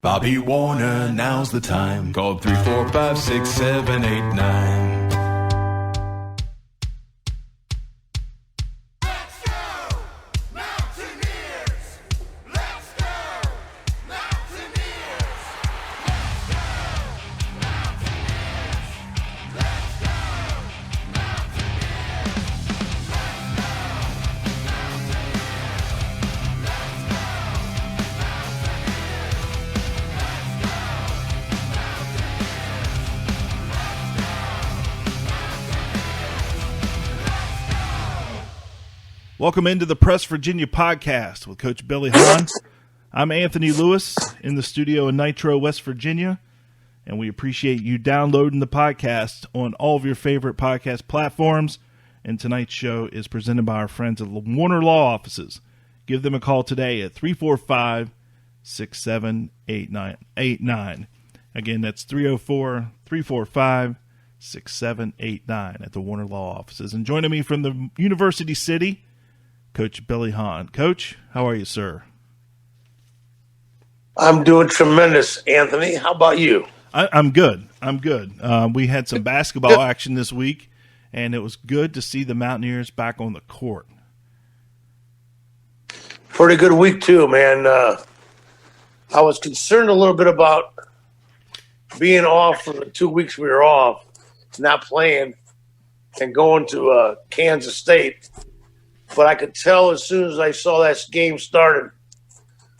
Bobby Warner, now's the time. Call 345-6789. Welcome into the Press Virginia podcast with Coach Billy Hahn. I'm Anthony Lewis in the studio in Nitro, West Virginia, and we appreciate you downloading the podcast on all of your favorite podcast platforms. And tonight's show is presented by our friends at Warner Law Offices. Give them a call today at 345-6789. Again, that's 304-345-6789 at the Warner Law Offices. And joining me from the University City, Coach Billy Hahn. Coach, how are you, sir? I'm doing tremendous, Anthony. How about you? I'm good. We had some basketball action this week, and it was good to see the Mountaineers back on the court. Pretty good week, too, man. I was concerned a little bit about being off for the 2 weeks we were off, not playing, and going to Kansas State. But I could tell as soon as I saw that game started,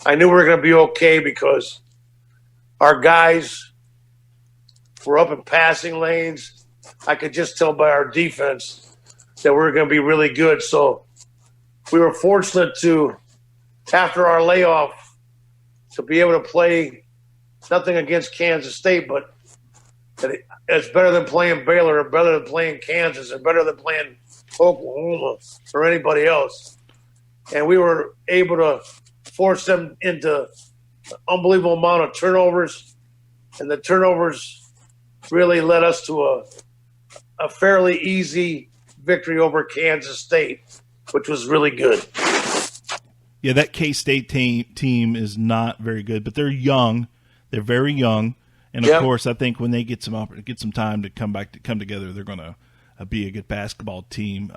I knew we were going to be okay because our guys were up in passing lanes. I could just tell by our defense that we were going to be really good. So we were fortunate to, after our layoff, to be able to play nothing against Kansas State, but it's better than playing Baylor, or better than playing Kansas, or better than playing Oklahoma or anybody else. And we were able to force them into an unbelievable amount of turnovers, and the turnovers really led us to a fairly easy victory over Kansas State, which was really good. Yeah, that K-State team is not very good, but they're young. They're very young, and of course, I think when they get some time to come together, they're going to be a good basketball team.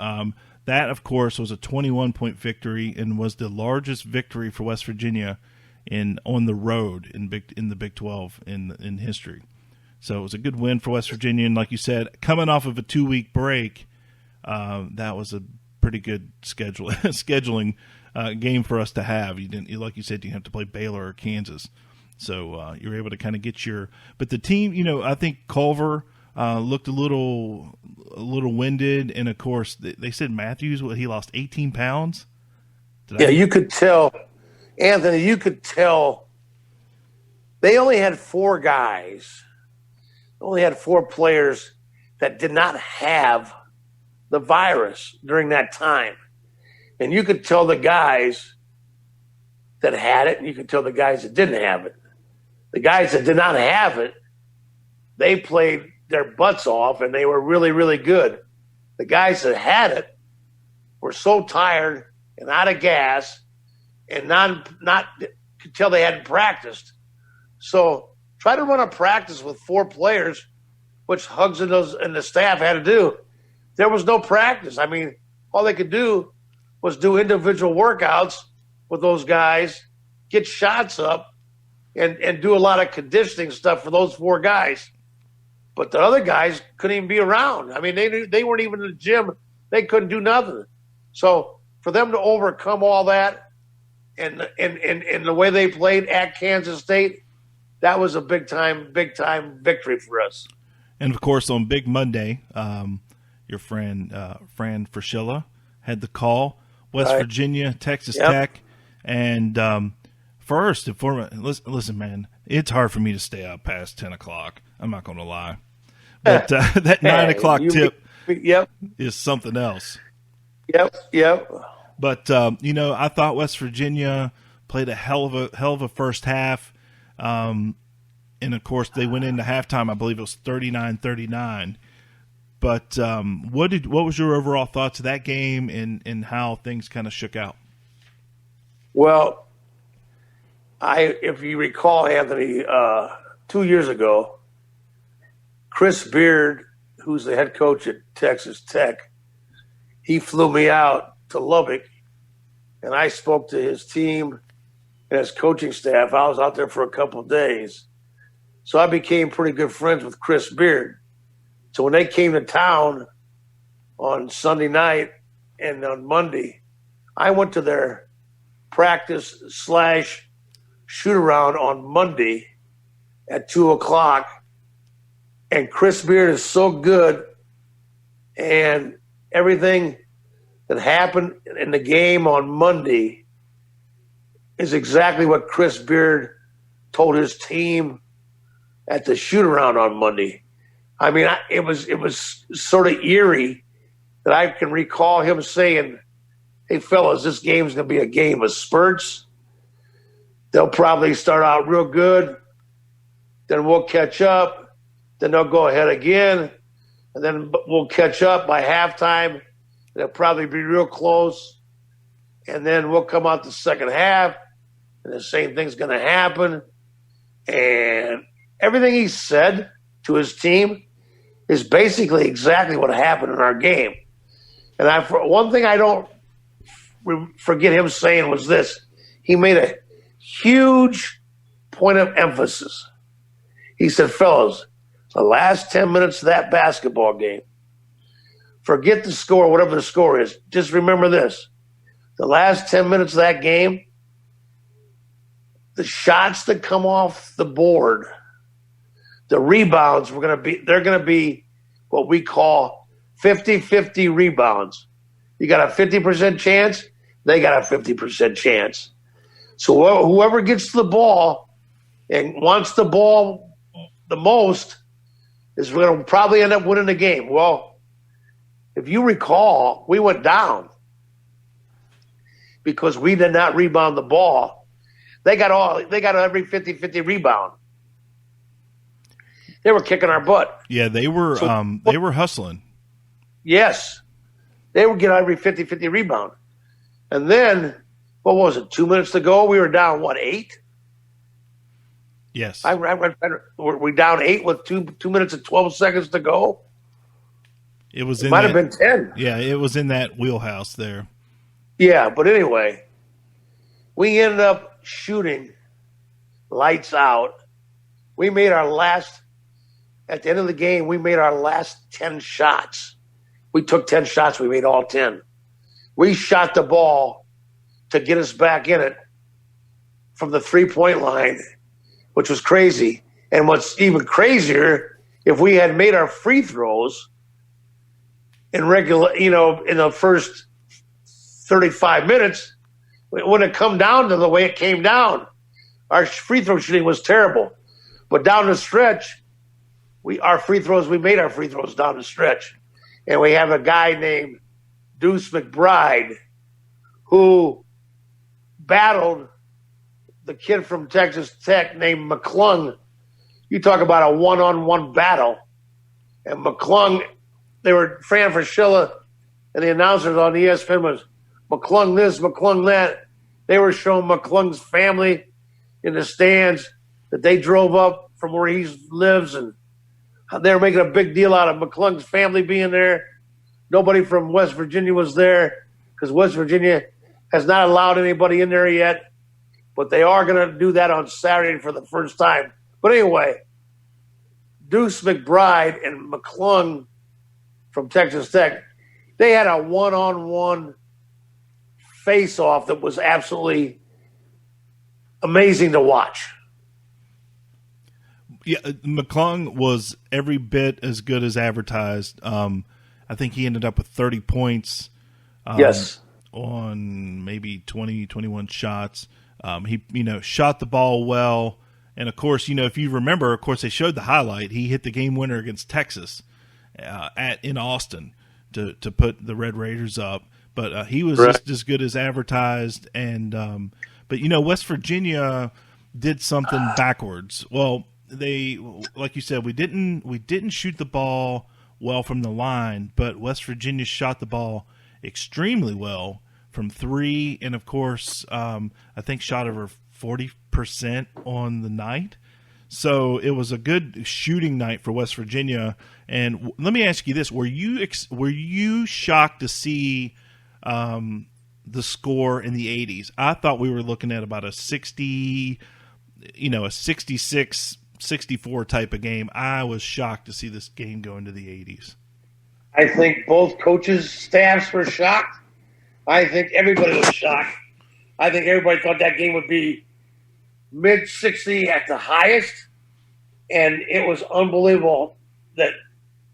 That, of course, was a 21-point victory and was the largest victory for West Virginia on the road in the Big 12 in history. So it was a good win for West Virginia, and like you said, coming off of a 2-week break, that was a pretty good scheduling game for us to have. You didn't, like you said, you have to play Baylor or Kansas, so you're able to kind of get your. But the team, I think Culver looked a little winded, and of course they said Matthews, he lost 18 pounds. You could tell, Anthony. You could tell they only had 4 guys, only had 4 players that did not have the virus during that time, and you could tell the guys that had it, and you could tell the guys that didn't have it. The guys that did not have it, they played their butts off, and they were really, really good. The guys that had it were so tired and out of gas, and not could tell they hadn't practiced. So try to run a practice with 4 players, which Huggins and the staff had to do. There was no practice. I mean, all they could do was do individual workouts with those guys, get shots up, and do a lot of conditioning stuff for those 4 guys. But the other guys couldn't even be around. I mean, they weren't even in the gym. They couldn't do nothing. So for them to overcome all that and the way they played at Kansas State, that was a big time victory for us. And of course, on Big Monday, your friend Fran Fraschilla had the call. West Virginia, Texas Tech, and first and foremost, listen, man, it's hard for me to stay up past 10 o'clock. I'm not going to lie. But that 9 o'clock tip is something else. Yep. But, I thought West Virginia played a hell of a first half. And, of course, they went into halftime. I believe it was 39-39. But what was your overall thoughts of that game and how things kind of shook out? Well, if you recall, Anthony, 2 years ago, Chris Beard, who's the head coach at Texas Tech, he flew me out to Lubbock, and I spoke to his team and his coaching staff. I was out there for a couple of days. So I became pretty good friends with Chris Beard. So when they came to town on Sunday night and on Monday, I went to their practice / shoot around on Monday at 2:00. And Chris Beard is so good, and everything that happened in the game on Monday is exactly what Chris Beard told his team at the shoot around on Monday. I mean, it was sort of eerie that I can recall him saying, "Hey, fellas, this game's going to be a game of spurts. They'll probably start out real good. Then we'll catch up. Then they'll go ahead again. And then we'll catch up by halftime. They'll probably be real close. And then we'll come out the second half, and the same thing's going to happen." And everything he said to his team is basically exactly what happened in our game. And one thing I don't forget him saying was this. He made a huge point of emphasis. He said, "Fellas, the last 10 minutes of that basketball game, forget the score, whatever the score is. Just remember this. The last 10 minutes of that game, the shots that come off the board, the rebounds they're going to be what we call 50-50 rebounds. You got a 50% chance, they got a 50% chance. So whoever gets the ball and wants the ball the most is going to probably end up winning the game." Well, if you recall, we went down because we did not rebound the ball. They got every 50-50 rebound. They were kicking our butt. Yeah, they were hustling. Yes. They would get every 50-50 rebound. And then, what was it, 2 minutes to go? We were down, 8? Yes. We're down 8 with 2 minutes and 12 seconds to go? It might have been 10. Yeah, it was in that wheelhouse there. Yeah, but anyway, we ended up shooting lights out. At the end of the game, we made our last 10 shots. We took 10 shots. We made all 10. We shot the ball to get us back in it from the three-point line, which was crazy. And what's even crazier, if we had made our free throws in the first 35 minutes, it wouldn't have come down to the way it came down. Our free throw shooting was terrible. But down the stretch, we made our free throws down the stretch. And we have a guy named Deuce McBride who battled the kid from Texas Tech named McClung. You talk about a one-on-one battle. And McClung, Fran Fraschilla and the announcers on ESPN was McClung this, McClung that. They were showing McClung's family in the stands that they drove up from where he lives, and they were making a big deal out of McClung's family being there. Nobody from West Virginia was there because West Virginia has not allowed anybody in there yet, but they are going to do that on Saturday for the first time. But anyway, Deuce McBride and McClung from Texas Tech, they had a one-on-one face-off that was absolutely amazing to watch. Yeah, McClung was every bit as good as advertised. I think he ended up with 30 points. Yes. On maybe 20, 21 shots. He, shot the ball well. And, of course, if you remember, of course, they showed the highlight. He hit the game winner against Texas in Austin to put the Red Raiders up. But he was just as good as advertised. And but West Virginia did something backwards. Well, they, like you said, we didn't shoot the ball well from the line, but West Virginia shot the ball extremely well from three, and of course, I think shot over 40% on the night. So it was a good shooting night for West Virginia. And let me ask you this: were you shocked to see the score in the 80s? I thought we were looking at about a 60, a 66, 64 type of game. I was shocked to see this game go into the 80s. I think both coaches' staffs were shocked. I think everybody was shocked. I think everybody thought that game would be mid-60 at the highest, and it was unbelievable.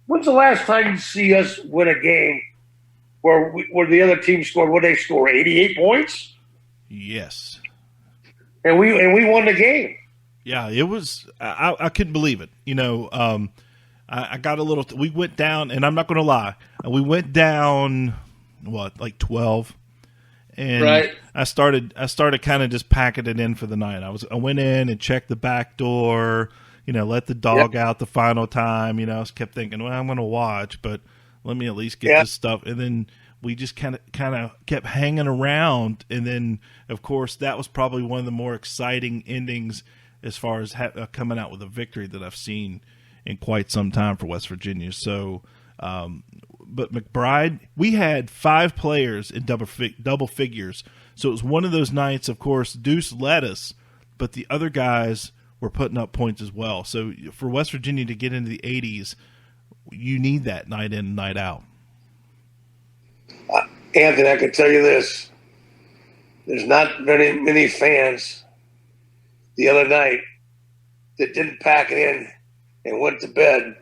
When's the last time you see us win a game where the other team scored? What did they score? 88 points. Yes, and we won the game. Yeah, it was. I couldn't believe it. I got a little. We went down, and I'm not going to lie. We went down, like 12, and right. I started kind of just packing it in for the night. I went in and checked the back door. Let the dog out the final time. I kept thinking, well, I'm going to watch, but let me at least get this stuff. And then we just kind of kept hanging around. And then, of course, that was probably one of the more exciting endings as far as coming out with a victory that I've seen in quite some time for West Virginia. So, but McBride, we had 5 players in double figures. So it was one of those nights, of course, Deuce led us, but the other guys were putting up points as well. So for West Virginia to get into the 80s, you need that night in and night out. Anthony, I can tell you this. There's not many fans the other night that didn't pack it in and went to bed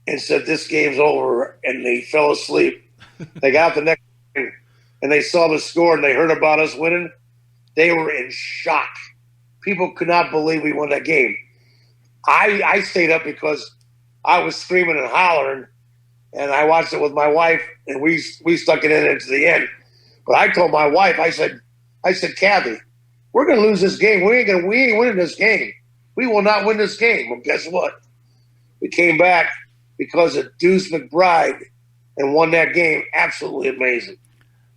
and said this game's over, and they fell asleep. They got the next game, and they saw the score, and they heard about us winning. They were in shock. People could not believe we won that game. I stayed up because I was screaming and hollering, and I watched it with my wife, and we stuck it in into the end. But I told my wife, I said, Kathy, we're going to lose this game. We ain't winning this game. We will not win this game. Well, guess what? We came back because of Deuce McBride and won that game. Absolutely amazing.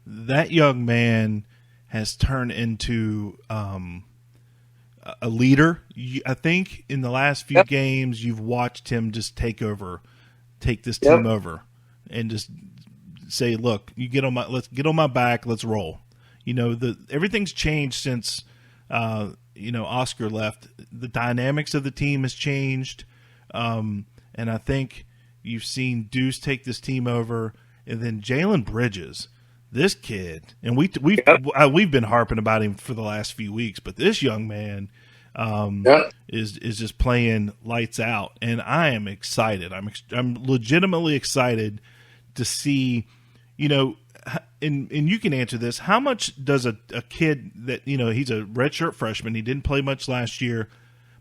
That young man has turned into a leader. I think in the last few games you've watched him just take this team over, and just say, "Look, let's get on my back, let's roll." Everything's changed since Oscar left. The dynamics of the team has changed, and I think you've seen Deuce take this team over, and then Jalen Bridges. This kid, and we've been harping about him for the last few weeks, but this young man is just playing lights out, and I am excited. I'm legitimately excited to see, and you can answer this. How much does a kid that he's a redshirt freshman? He didn't play much last year,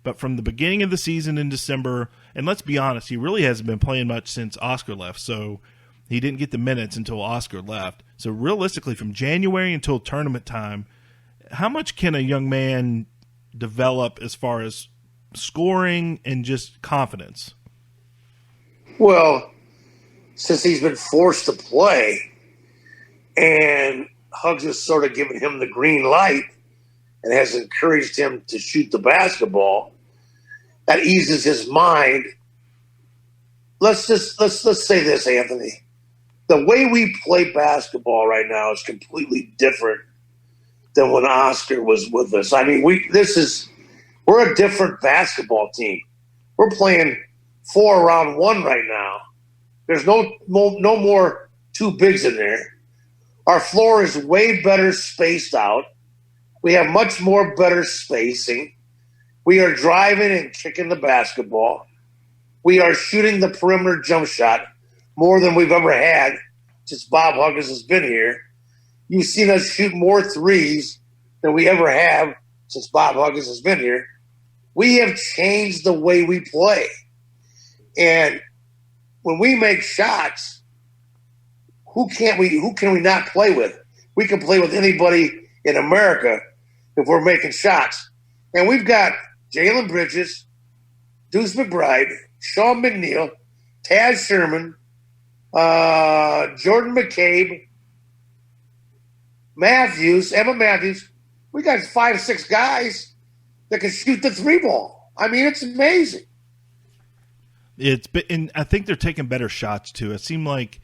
but from the beginning of the season in December, and let's be honest, he really hasn't been playing much since Oscar left. So. He didn't get the minutes until Oscar left. So realistically, from January until tournament time, how much can a young man develop as far as scoring and just confidence? Well, since he's been forced to play and Huggins has sort of given him the green light and has encouraged him to shoot the basketball, that eases his mind. Let's say this, Anthony. The way we play basketball right now is completely different than when Oscar was with us. I mean, we're a different basketball team. We're playing 4-around-1 right now. There's no more two bigs in there. Our floor is way better spaced out. We have much more better spacing. We are driving and kicking the basketball. We are shooting the perimeter jump shot more than we've ever had since Bob Huggins has been here. You've seen us shoot more threes than we ever have since Bob Huggins has been here. We have changed the way we play. And when we make shots, who can we not play with? We can play with anybody in America if we're making shots. And we've got Jalen Bridges, Deuce McBride, Sean McNeil, Taz Sherman, Jordan McCabe, Emma Matthews. We got 5, 6 guys that can shoot the 3 ball. I mean, it's amazing. And I think they're taking better shots too. It seemed like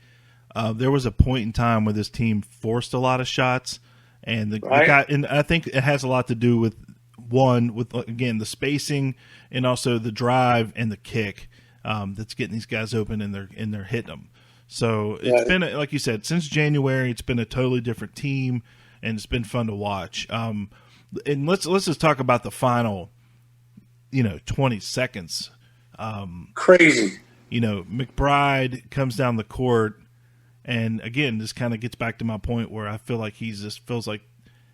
there was a point in time where this team forced a lot of shots, and the guy, and I think it has a lot to do with again the spacing and also the drive and the kick that's getting these guys open and they're hitting them. So it's been, like you said, since January, it's been a totally different team, and it's been fun to watch. And let's just talk about the final, 20 seconds. Crazy. McBride comes down the court, and again, this kind of gets back to my point where I feel like feels like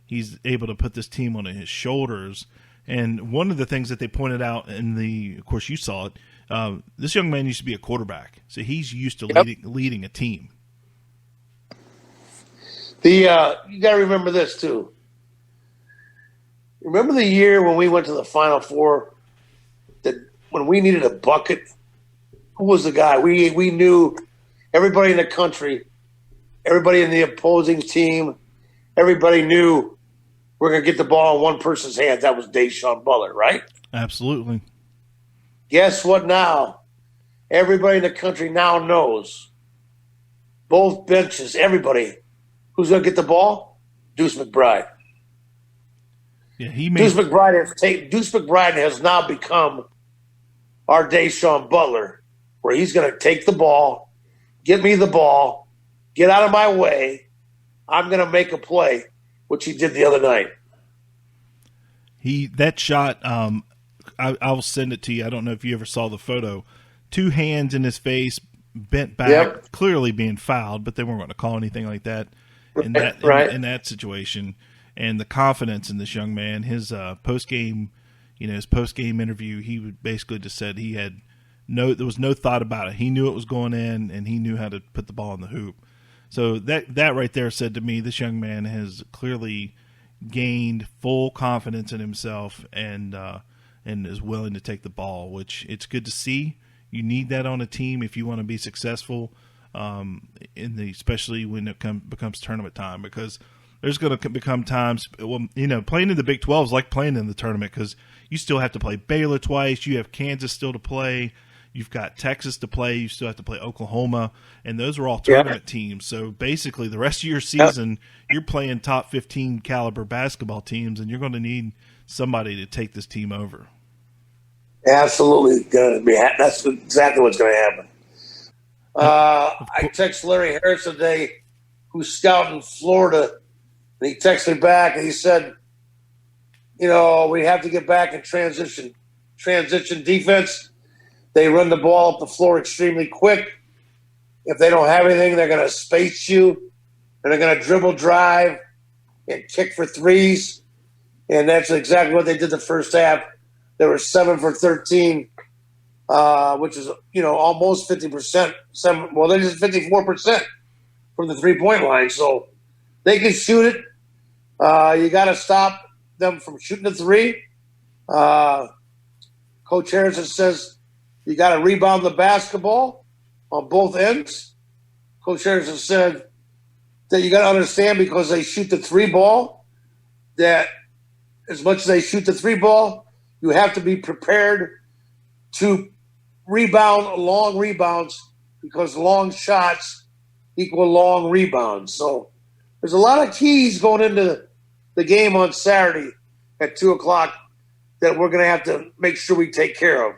he's able to put this team on his shoulders. And one of the things that they pointed out of course you saw it, this young man used to be a quarterback, so he's used to leading a team. You got to remember this too. Remember the year when we went to the Final Four, when we needed a bucket? Who was the guy? We knew everybody in the country, everybody in the opposing team, everybody knew we're going to get the ball in one person's hands. That was Deshaun Butler, right? Absolutely. Guess what now? Everybody in the country now knows. Both benches, everybody. Who's going to get the ball? Deuce McBride. Yeah, Deuce McBride has now become our Deshaun Butler, where he's going to take the ball, get me the ball, get out of my way. I'm going to make a play, which he did the other night. That shot, I'll send it to you. I don't know if you ever saw the photo. 2 hands in his face, bent back, clearly being fouled, but they weren't going to call anything like that in that situation. And the confidence in this young man, his post-game interview, he basically just said there was no thought about it. He knew it was going in, and he knew how to put the ball in the hoop. So that right there said to me, this young man has clearly gained full confidence in himself and is willing to take the ball, which it's good to see. You need that on a team if you want to be successful, especially when it becomes tournament time, because there's going to become times, playing in the Big 12 is like playing in the tournament, because you still have to play Baylor twice. You have Kansas still to play. You've got Texas to play. You still have to play Oklahoma, and those are all tournament teams. So basically, the rest of your season, you're playing top 15 caliber basketball teams, and you're going to need somebody to take this team over. Absolutely, going to be. That's exactly what's going to happen. I text Larry Harris today, who's scouting Florida, and he texted me back, and he said, we have to get back in transition defense. They run the ball up the floor extremely quick. If they don't have anything, they're going to space you, and they're going to dribble drive and kick for threes. And that's exactly what they did the first half. They were 7 for 13, which is, almost 50%. They're just 54% from the 3-point line. So they can shoot it. You got to stop them from shooting the 3. Coach Harrison says you got to rebound the basketball on both ends. Coach Harrison said that you got to understand, because they shoot the 3 ball, that as much as they shoot the 3 ball, you have to be prepared to rebound long rebounds, because long shots equal long rebounds. So there's a lot of keys going into the game on Saturday at 2 o'clock that we're going to have to make sure we take care of.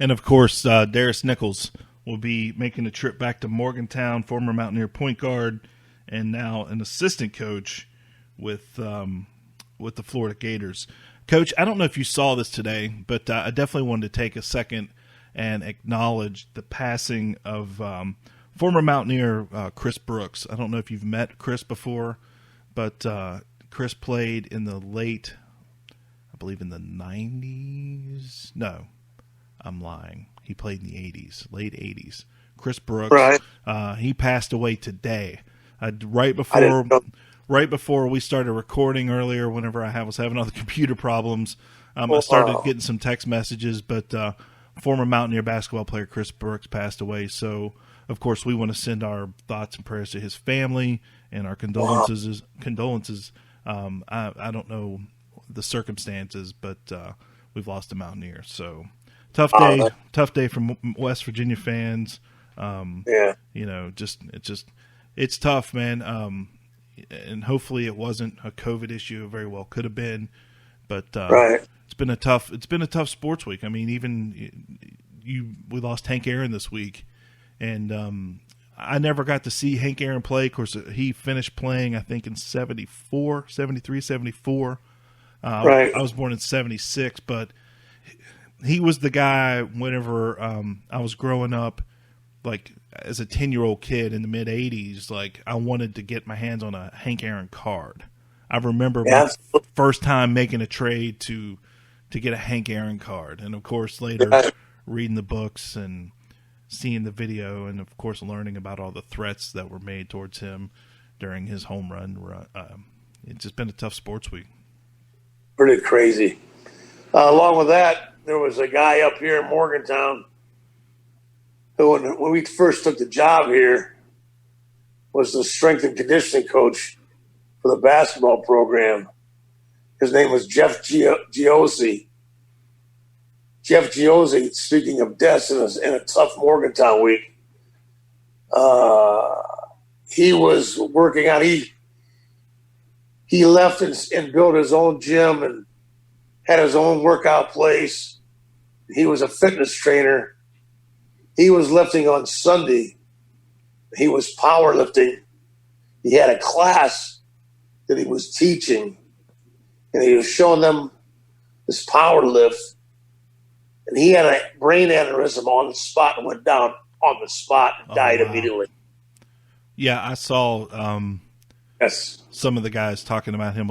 And, of course, Darius Nichols will be making a trip back to Morgantown, former Mountaineer point guard, and now an assistant coach with the Florida Gators. Coach, I don't know if you saw this today, but I definitely wanted to take a second and acknowledge the passing of former Mountaineer Chris Brooks. I don't know if you've met Chris before, but Chris played in the late, I believe in the 90s. No, I'm lying. He played in the 80s, late 80s. Chris Brooks, right. He passed away today. Right before we started recording earlier, whenever I was having all the computer problems, I started getting some text messages, but former Mountaineer basketball player Chris Brooks passed away. So, of course, we want to send our thoughts and prayers to his family and our condolences I don't know the circumstances, but we've lost a Mountaineer. So tough day from West Virginia fans. It's tough, man. And hopefully it wasn't a COVID issue. It very well could have been, but it's been a tough sports week. I mean, even we lost Hank Aaron this week, and I never got to see Hank Aaron play. Of course, he finished playing, I think, in 74. I was born in 76, but he was the guy whenever I was growing up, like as a 10-year-old kid in the mid-'80s, like I wanted to get my hands on a Hank Aaron card. I remember my first time making a trade to get a Hank Aaron card. And, of course, later reading the books and seeing the video and, of course, learning about all the threats that were made towards him during his home run. It's just been a tough sports week. Pretty crazy. Along with that, there was a guy up here in Morgantown who, when we first took the job here, was the strength and conditioning coach for the basketball program. His name was Jeff Giozzi. Jeff Giozzi, speaking of deaths in a tough Morgantown week, he was working out. He left and built his own gym and had his own workout place. He was a fitness trainer. He was lifting on Sunday. He was powerlifting. He had a class that he was teaching, and he was showing them this power lift. And he had a brain aneurysm on the spot and went down on the spot and died immediately. Yeah, I saw some of the guys talking about him.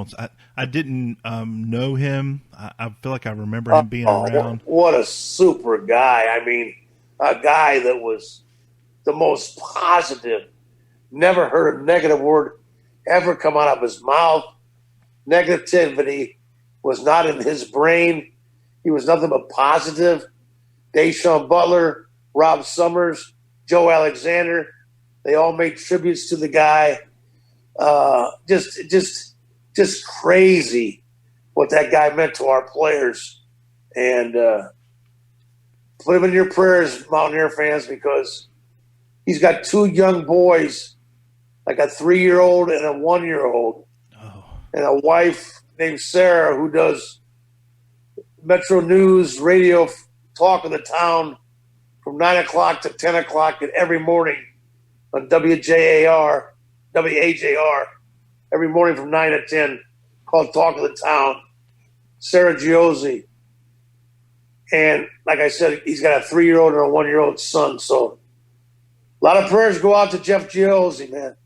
I didn't know him. I feel like I remember him being around. What a super guy. I mean, a guy that was the most positive. Never heard a negative word ever come out of his mouth. Negativity was not in his brain. He was nothing but positive. Deshaun Butler, Rob Summers, Joe Alexander, they all made tributes to the guy. Just crazy what that guy meant to our players. And put him in your prayers, Mountaineer fans, because he's got two young boys, like a 3-year-old and a 1-year-old, and a wife named Sarah who does Metro News radio talk of the town from 9 o'clock to 10 o'clock every morning on WAJR, every morning from 9 to 10, called Talk of the Town. Sarah Giozzi. And like I said, he's got a 3-year-old and a 1-year-old son. So a lot of prayers go out to Jeff Giozzi, man.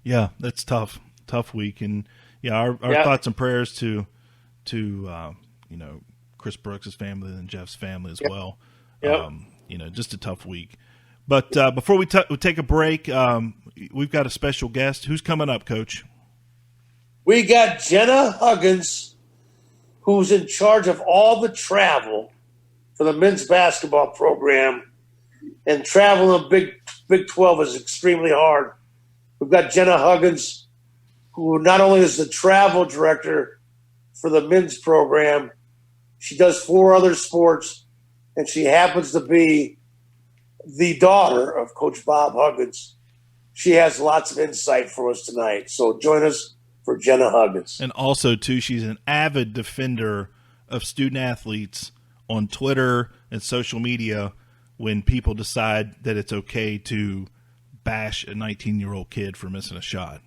Yeah, that's tough week. And our thoughts and prayers to Chris Brooks' family and Jeff's family as well. Just a tough week. But before we take a break, we've got a special guest. Who's coming up, Coach? We got Jenna Huggins, who's in charge of all the travel for the men's basketball program. And travel in Big 12 is extremely hard. We've got Jenna Huggins, who not only is the travel director for the men's program, she does 4 other sports, and she happens to be the daughter of Coach Bob Huggins. She has lots of insight for us tonight. So join us for Jenna Huggins. And also, too, she's an avid defender of student athletes on Twitter and social media when people decide that it's okay to bash a 19-year-old kid for missing a shot.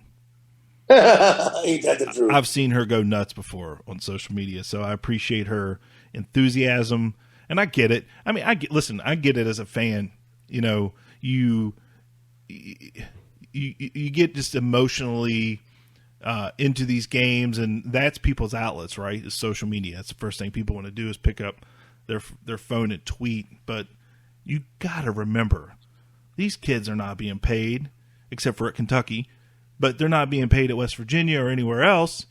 Ain't that the truth? I've seen her go nuts before on social media, so I appreciate her enthusiasm, and I get it. I mean, I get it as a fan. You get just emotionally into these games, and that's people's outlets, right? It's social media. That's the first thing people want to do is pick up their phone and tweet. But you got to remember, these kids are not being paid, except for at Kentucky, but they're not being paid at West Virginia or anywhere else.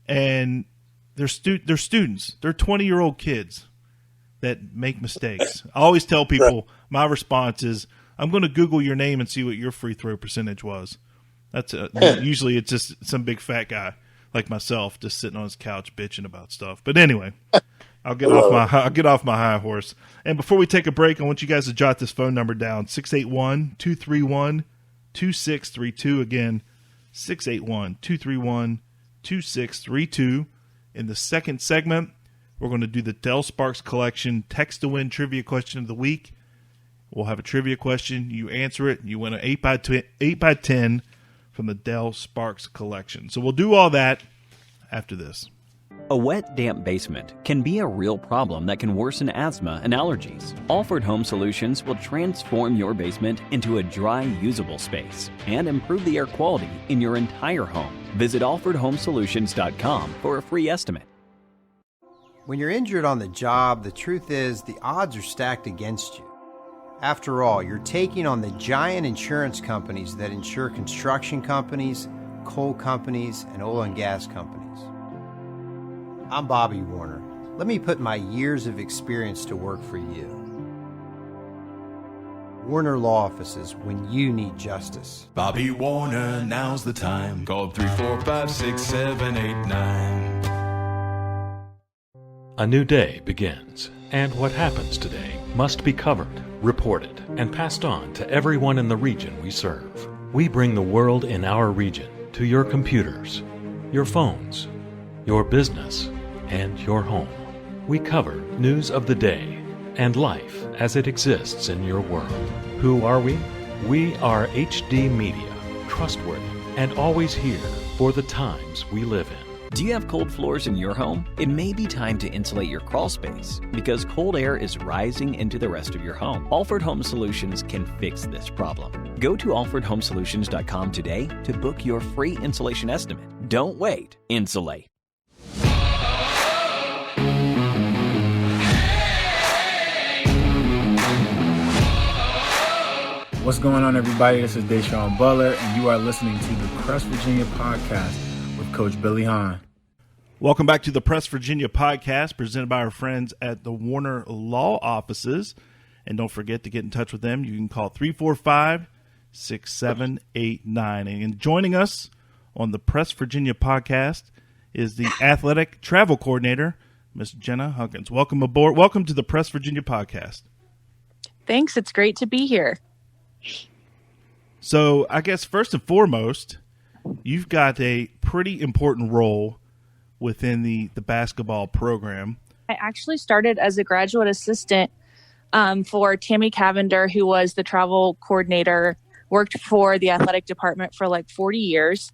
And they're students. They're 20-year-old kids that make mistakes. I always tell people my response is, I'm going to Google your name and see what your free throw percentage was. That's usually it's just some big fat guy. like myself, just sitting on his couch bitching about stuff. But anyway, I'll get off my high horse. And before we take a break, I want you guys to jot this phone number down: 681-231-2632. Again, 681-231-2632. In the second segment, we're going to do the Dell Sparks Collection Text to Win Trivia Question of the Week. We'll have a trivia question. You answer it, you win an 8x10 from the Dell Sparks Collection. So we'll do all that after this. A wet, damp basement can be a real problem that can worsen asthma and allergies. Alford Home Solutions will transform your basement into a dry, usable space and improve the air quality in your entire home. Visit alfordhomesolutions.com for a free estimate. When you're injured on the job, the truth is the odds are stacked against you. After all, you're taking on the giant insurance companies that insure construction companies, coal companies, and oil and gas companies. I'm Bobby Warner. Let me put my years of experience to work for you. Warner Law Offices, when you need justice. Bobby Warner, now's the time. Call 345-6789. A new day begins, and what happens today must be covered, reported, and passed on to everyone in the region we serve. We bring the world in our region to your computers, your phones, your business, and your home. We cover news of the day and life as it exists in your world. Who are we? We are HD Media, trustworthy and always here for the times we live in. Do you have cold floors in your home? It may be time to insulate your crawl space because cold air is rising into the rest of your home. Alford Home Solutions can fix this problem. Go to alfordhomesolutions.com today to book your free insulation estimate. Don't wait. Insulate. What's going on, everybody? This is Deshaun Butler, and you are listening to the Press Virginia Podcast with Coach Billy Hahn. Welcome back to the Press Virginia Podcast, presented by our friends at the Warner Law Offices. And don't forget to get in touch with them. You can call 345-6789. And joining us on the Press Virginia Podcast is the athletic travel coordinator, Miss Jenna Huggins. Welcome aboard. Welcome to the Press Virginia Podcast. Thanks. It's great to be here. So I guess first and foremost, you've got a pretty important role within the basketball program. I actually started as a graduate assistant for Tammy Cavender, who was the travel coordinator, worked for the athletic department for like 40 years.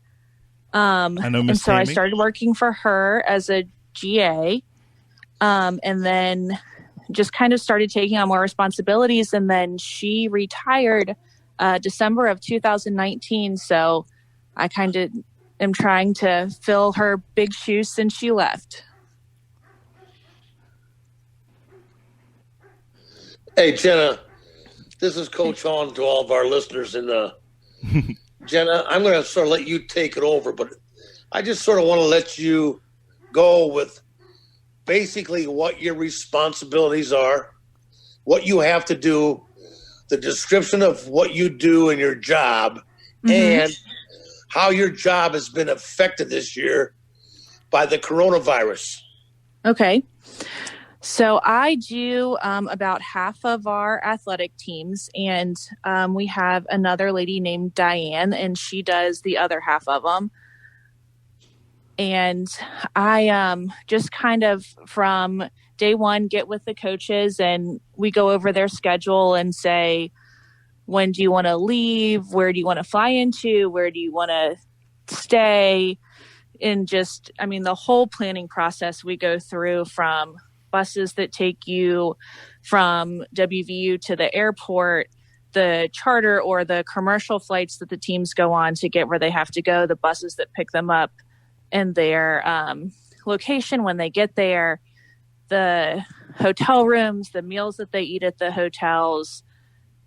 I know Miss So Tammy. I started working for her as a GA, and then just kind of started taking on more responsibilities. And then she retired December of 2019. So I kind of am trying to fill her big shoes since she left. Hey, Jenna, this is Coach Hahn to all of our listeners. And Jenna, I'm going to sort of let you take it over, but I just sort of want to let you go with basically what your responsibilities are, what you have to do, the description of what you do in your job, and how your job has been affected this year by the coronavirus. Okay. So I do about half of our athletic teams, and we have another lady named Diane, and she does the other half of them. And I just kind of from day one get with the coaches, and we go over their schedule and say, when do you want to leave? Where do you want to fly into? Where do you want to stay? And just, I mean, the whole planning process we go through, from buses that take you from WVU to the airport, the charter or the commercial flights that the teams go on to get where they have to go, the buses that pick them up and their location when they get there, the hotel rooms, the meals that they eat at the hotels,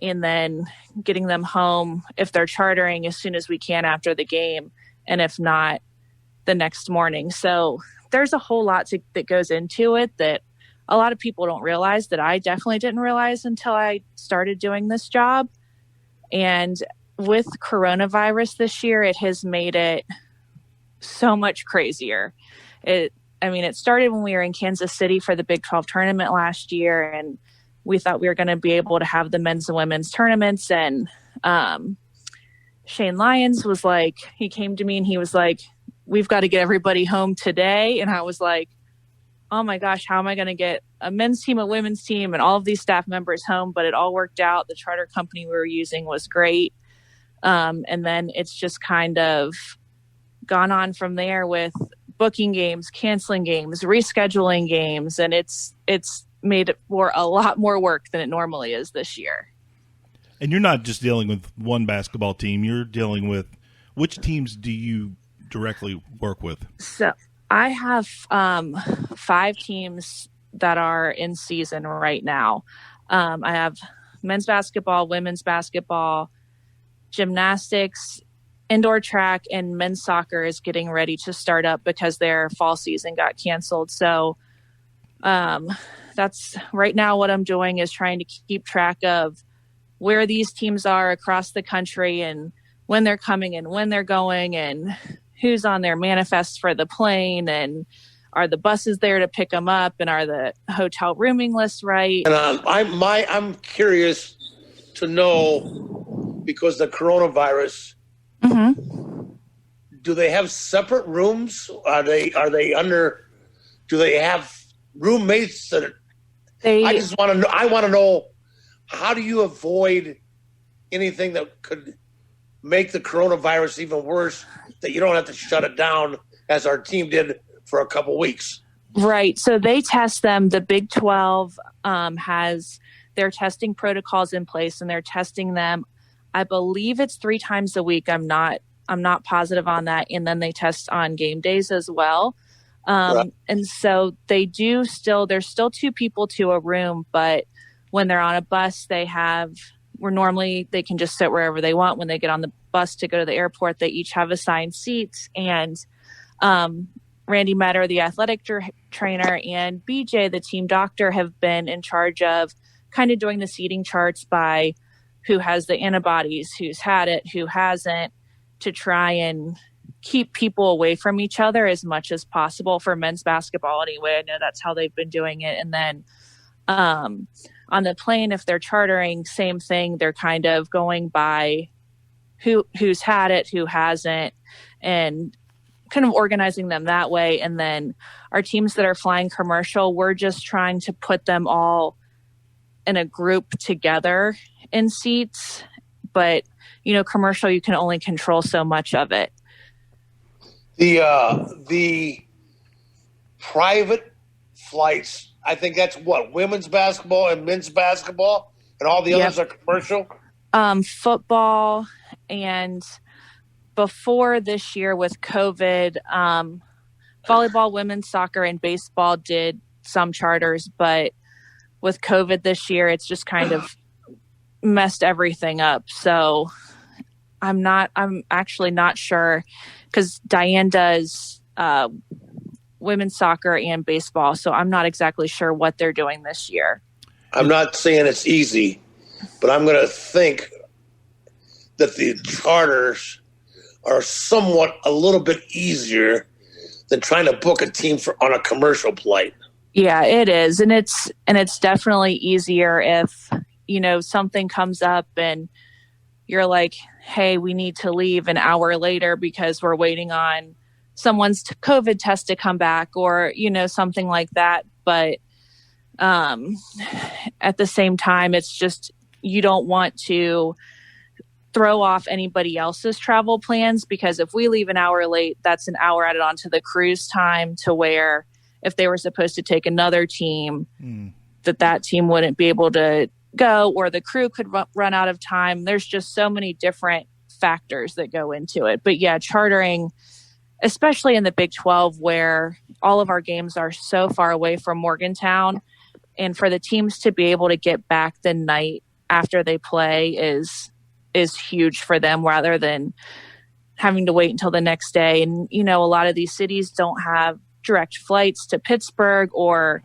and then getting them home if they're chartering as soon as we can after the game, and if not, the next morning. So there's a whole lot that goes into it that a lot of people don't realize, that I definitely didn't realize until I started doing this job. And with coronavirus this year, it has made it so much crazier. It started when we were in Kansas City for the Big 12 tournament last year, and we thought we were going to be able to have the men's and women's tournaments. And Shane Lyons was like, he came to me and he was like, we've got to get everybody home today. And I was like, oh my gosh, how am I going to get a men's team, a women's team, and all of these staff members home? But it all worked out. The charter company we were using was great. And then it's just kind of gone on from there with booking games, canceling games, rescheduling games. And it's made it for a lot more work than it normally is this year. And you're not just dealing with one basketball team. You're dealing with, which teams do you directly work with? So I have 5 teams that are in season right now. I have men's basketball, women's basketball, gymnastics, indoor track, and men's soccer is getting ready to start up because their fall season got canceled. So that's right now what I'm doing is trying to keep track of where these teams are across the country and when they're coming and when they're going and who's on their manifest for the plane and are the buses there to pick them up and are the hotel rooming lists right? And I'm curious to know, because the coronavirus, do they have separate rooms? Are they under? Do they have roommates that? I want to know, how do you avoid anything that could make the coronavirus even worse, that you don't have to shut it down as our team did for a couple weeks? Right. So they test them. The Big 12 has their testing protocols in place, and they're testing them. I believe it's 3 times a week. I'm not positive on that. And then they test on game days as well. Right. And so there's still 2 people to a room, but when they're on a bus, they can just sit wherever they want. When they get on the bus to go to the airport, they each have assigned seats. And Randy Metter, the athletic trainer, and BJ, the team doctor, have been in charge of kind of doing the seating charts by who has the antibodies, who's had it, who hasn't, to try and keep people away from each other as much as possible for men's basketball anyway. I know that's how they've been doing it. And then on the plane, if they're chartering, same thing. They're kind of going by who's had it, who hasn't, and kind of organizing them that way. And then our teams that are flying commercial, we're just trying to put them all in a group together in seats. But, commercial, you can only control so much of it. The private flights, I think that's what, women's basketball and men's basketball, and all the others are commercial? Football, and before this year with COVID, volleyball, women's soccer, and baseball did some charters, but with COVID this year, it's just kind of messed everything up. So I'm actually not sure, because Diane does women's soccer and baseball, so I'm not exactly sure what they're doing this year. I'm not saying it's easy, but I'm going to think that the charters are somewhat a little bit easier than trying to book a team on a commercial flight. Yeah, it is. And it's definitely easier if, something comes up and you're like, hey, we need to leave an hour later because we're waiting on someone's COVID test to come back, or, something like that. But at the same time, it's just, you don't want to throw off anybody else's travel plans, because if we leave an hour late, that's an hour added onto the cruise time, to where if they were supposed to take another team, that team wouldn't be able to go, or the crew could run out of time. There's just so many different factors that go into it. But yeah, chartering, especially in the Big 12, where all of our games are so far away from Morgantown, and for the teams to be able to get back the night after they play is huge for them, rather than having to wait until the next day. And, a lot of these cities don't have direct flights to Pittsburgh or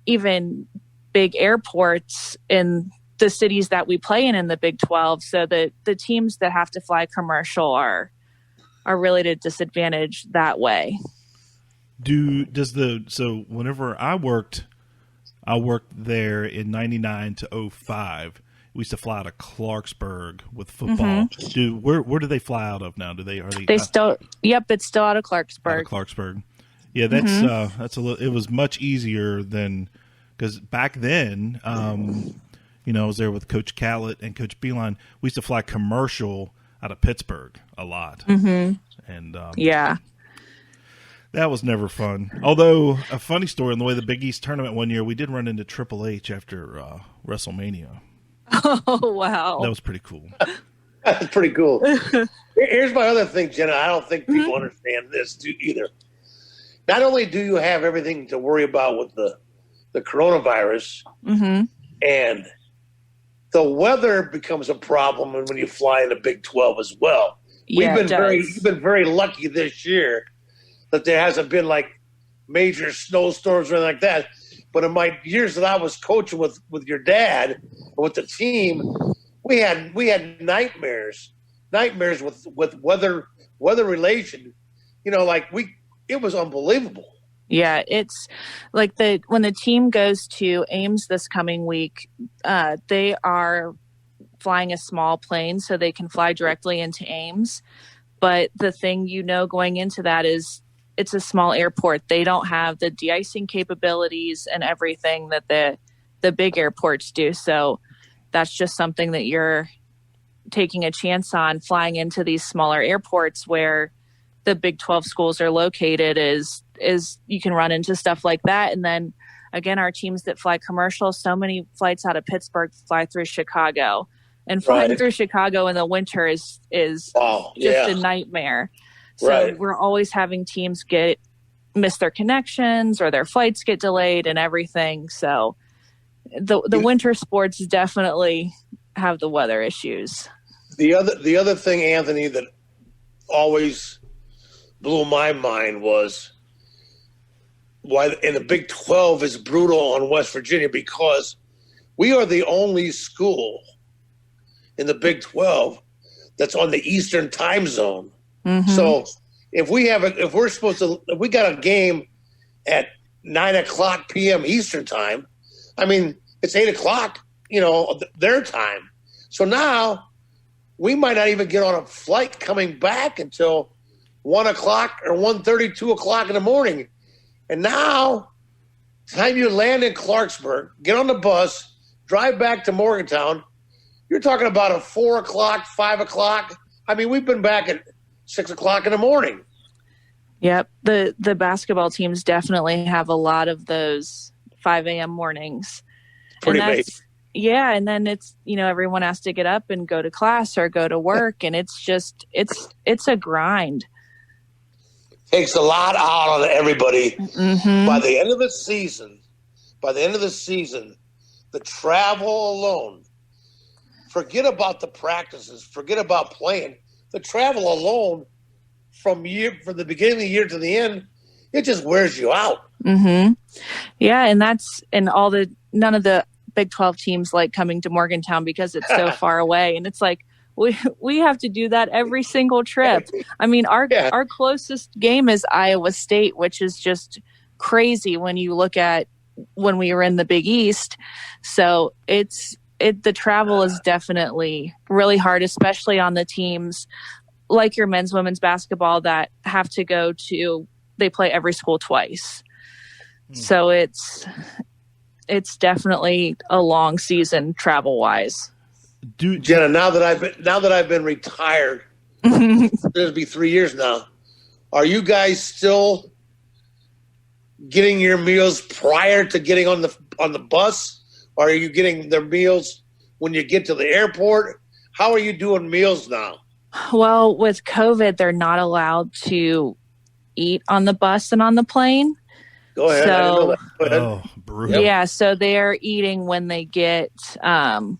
even big airports in the cities that we play in the Big 12. So the teams that have to fly commercial are are really at a disadvantage that way. So whenever I worked there in 99 to 05. We used to fly out of Clarksburg with football. Where do they fly out of now? It's still out of Clarksburg. Out of Clarksburg. Yeah, that's a little. It was much easier than because back then, I was there with Coach Callett and Coach Beeline. We used to fly commercial out of Pittsburgh a lot, and that was never fun. Although a funny story in the way the Big East tournament one year, we did run into Triple H after WrestleMania. Oh, wow. That was pretty cool. That's pretty cool. Here's my other thing, Jenna. I don't think people understand this either. Not only do you have everything to worry about with the coronavirus, and the weather becomes a problem when you fly in the Big 12 as well. Yeah, we've been very lucky this year that there hasn't been like major snowstorms or anything like that. But in my years that I was coaching with your dad and with the team, we had nightmares with weather relation. It was unbelievable. Yeah, it's like when the team goes to Ames this coming week, they are flying a small plane so they can fly directly into Ames. But the thing going into that is it's a small airport. They don't have the de-icing capabilities and everything that the big airports do. So that's just something that you're taking a chance on, flying into these smaller airports where the Big 12 schools are located is you can run into stuff like that. And then again, our teams that fly commercial, so many flights out of Pittsburgh fly through Chicago, and flying through Chicago in the winter is just a nightmare. So we're always having teams miss their connections or their flights get delayed and everything. So the winter sports definitely have the weather issues. The other thing, Anthony, that always blew my mind was why in the Big 12 is brutal on West Virginia, because we are the only school in the Big 12 that's on the Eastern time zone. So if we got a game at 9:00 p.m. Eastern time, I mean, it's 8:00, their time. So now we might not even get on a flight coming back until 1:00 or 1:30, 2:00 in the morning. And now, time you land in Clarksburg, get on the bus, drive back to Morgantown, you're talking about a 4:00, 5:00. I mean, we've been back at 6:00 in the morning. Yep. The basketball teams definitely have a lot of those 5 a.m. mornings. Pretty amazing. Yeah. And then it's, everyone has to get up and go to class or go to work. And it's just, it's a grind. Takes a lot out of everybody. By the end of the season, the travel alone, forget about the practices, forget about playing. The travel alone from the beginning of the year to the end, it just wears you out. Yeah, and none of the Big 12 teams like coming to Morgantown because it's so far away. And it's like we have to do that every single trip. I mean, our closest game is Iowa State, which is just crazy when you look at when we were in the Big East. So the travel is definitely really hard, especially on the teams like your men's, women's basketball that have to they play every school twice. So it's definitely a long season travel wise. Jenna, now that I've been retired, it'll be 3 years now. Are you guys still getting your meals prior to getting on the bus? Or are you getting their meals when you get to the airport? How are you doing meals now? Well, with COVID, they're not allowed to eat on the bus and on the plane. Go ahead. So, I didn't know that. Go ahead. Oh, brutal. Yeah, so they're eating when they get to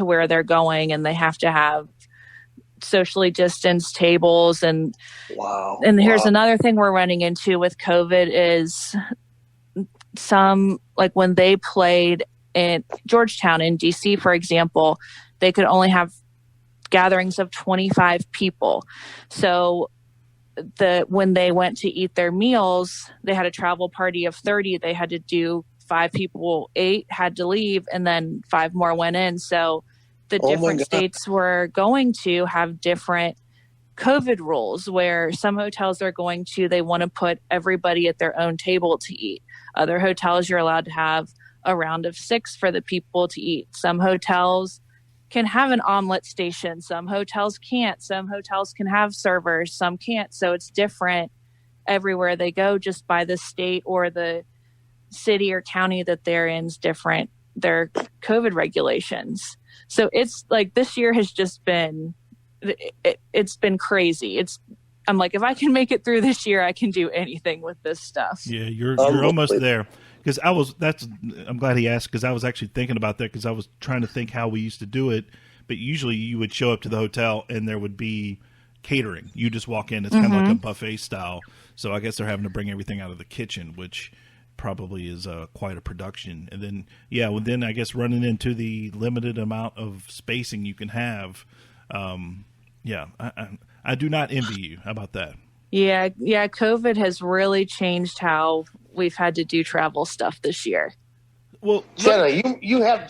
where they're going, and they have to have socially distanced tables. And here's another thing we're running into with COVID is some, like when they played in Georgetown in DC, for example, they could only have gatherings of 25 people. So when they went to eat their meals, they had a travel party of 30. They had to do 5 people, 8 had to leave, and then 5 more went in. So the different states we're going to have different COVID rules, where some hotels are going to, they want to put everybody at their own table to eat. Other hotels, you're allowed to have a round of 6 for the people to eat. Some hotels can have an omelet station. Some hotels can't. Some hotels can have servers. Some can't. So it's different everywhere they go, just by the state or the city or county that they're in is different, their COVID regulations. So it's like this year has just been, it's been crazy. I'm like, if I can make it through this year, I can do anything with this stuff. Yeah, you're almost there. Because I'm glad he asked, because I was actually thinking about that, because I was trying to think how we used to do it. But usually you would show up to the hotel and there would be catering. You just walk in. It's kind of like a buffet style. So I guess they're having to bring everything out of the kitchen, which probably is quite a production. And then, then I guess running into the limited amount of spacing you can have. I do not envy you. How about that? Yeah. COVID has really changed how we've had to do travel stuff this year. Well, Jenna, you have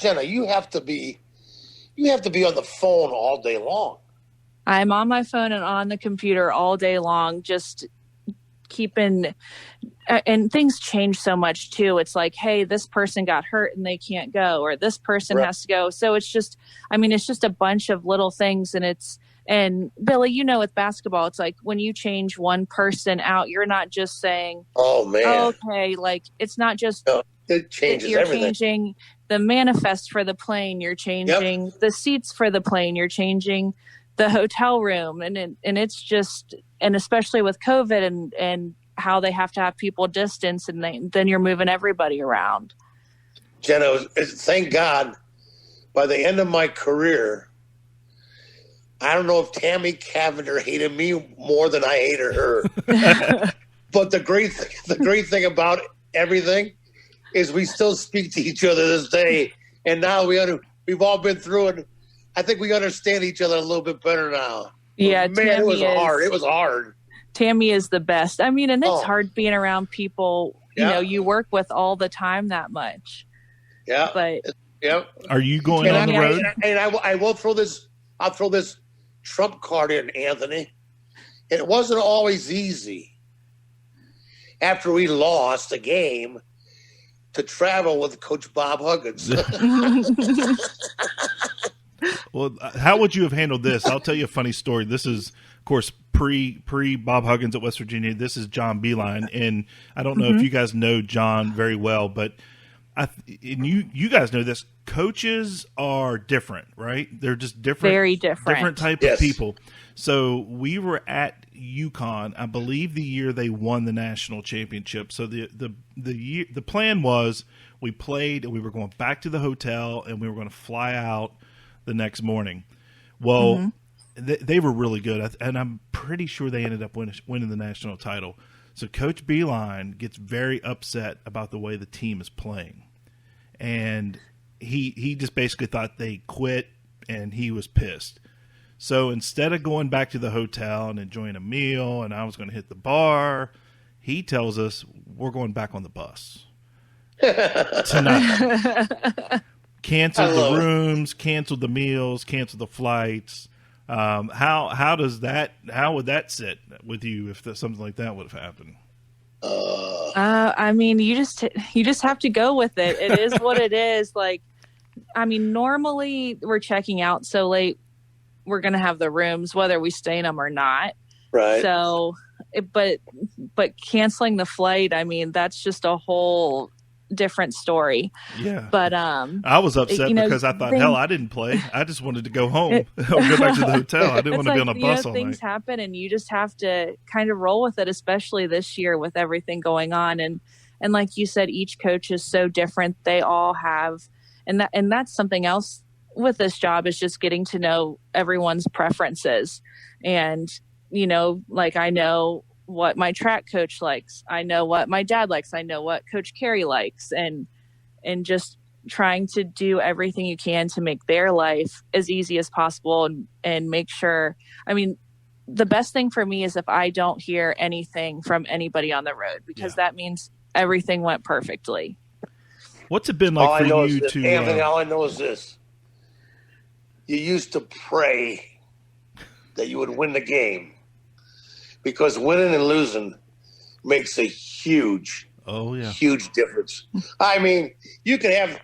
to be on the phone all day long. I'm on my phone and on the computer all day long, just keeping, and things change so much too. It's like, hey, this person got hurt and they can't go, or this person has to go. So it's just a bunch of little things. And Billy, with basketball, it's like when you change one person out, you're not just saying, oh man, okay, like it's not just, no, it changes you're everything. Changing the manifest for the plane, you're changing the seats for the plane, you're changing the hotel room. And it's just, and especially with COVID and how they have to have people distance, and then you're moving everybody around. Jenna, thank God, by the end of my career, I don't know if Tammy Cavender hated me more than I hated her. But the great thing about everything is we still speak to each other this day. And now we've all been through it. I think we understand each other a little bit better now. Yeah, man, it was hard. It was hard. Tammy is the best. I mean, and it's hard being around people, you work with all the time that much. Yeah. But are you going on the road? And I will throw this. I'll throw this trump card in, Anthony. It wasn't always easy after we lost a game to travel with Coach Bob Huggins. Well, how would you have handled this? I'll tell you a funny story. This is, of course, pre Bob Huggins at West Virginia. This is John Beeline, and I don't know if you guys know John very well, but you guys know this. Coaches are different, right? They're just different, very different type of people. So we were at UConn, I believe, the year they won the national championship. So the plan was we played, and we were going back to the hotel, and we were going to fly out the next morning. Well, they were really good, and I'm pretty sure they ended up winning the national title. So Coach Beeline gets very upset about the way the team is playing, and he just basically thought they quit, and he was pissed. So instead of going back to the hotel and enjoying a meal, and I was going to hit the bar, he tells us we're going back on the bus tonight. Canceled the rooms, canceled the meals, canceled the flights. How would that sit with you if something like that would have happened? I mean, you just have to go with it. It is what it is. Like, I mean, normally we're checking out so late, we're going to have the rooms, whether we stay in them or not. Right. So, but canceling the flight, I mean, that's just a whole different story. Yeah. But I was upset because I thought, hell, I didn't play. I just wanted to go home or go back to the hotel. I didn't want to be on a bus all night. Things happen, and you just have to kind of roll with it, especially this year with everything going on. And like you said, each coach is so different. They all have, and that's something else with this job, is just getting to know everyone's preferences. And, like I know what my track coach likes. I know what my dad likes. I know what Coach Carey likes. And just trying to do everything you can to make their life as easy as possible and make sure, I mean, the best thing for me is if I don't hear anything from anybody on the road, because that means everything went perfectly. What's it been like for you to... Anthony, all I know is this. You used to pray that you would win the game, because winning and losing makes a huge difference. I mean, you could have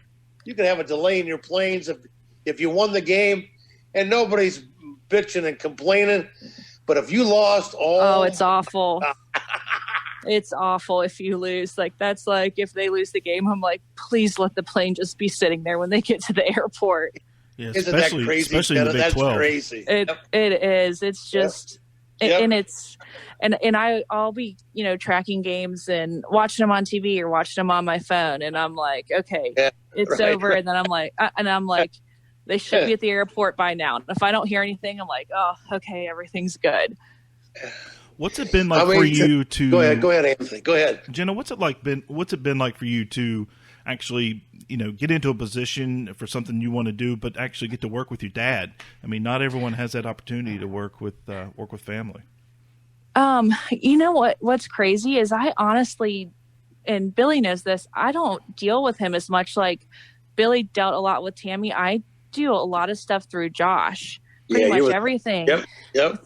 a delay in your planes if you won the game and nobody's bitching and complaining. But if you lost, it's awful. It's awful if you lose. Like, that's like if they lose the game, I'm like, please let the plane just be sitting there when they get to the airport. Yeah, isn't that crazy? Especially in the Big That's 12. crazy. It is. It's just, and I'll be, tracking games and watching them on TV or watching them on my phone, and I'm like, okay, it's over, and then I'm like, they should be at the airport by now. And if I don't hear anything, I'm like, oh, okay, everything's good. What's it been like for you to? Go ahead, Anthony. Go ahead, Jenna. What's it been like for you to actually, get into a position for something you want to do, but actually get to work with your dad? I mean, not everyone has that opportunity to work with family. You know what's crazy is I honestly, and Billy knows this, I don't deal with him as much. Like, Billy dealt a lot with Tammy. I do a lot of stuff through Josh. Pretty much everything. Yep.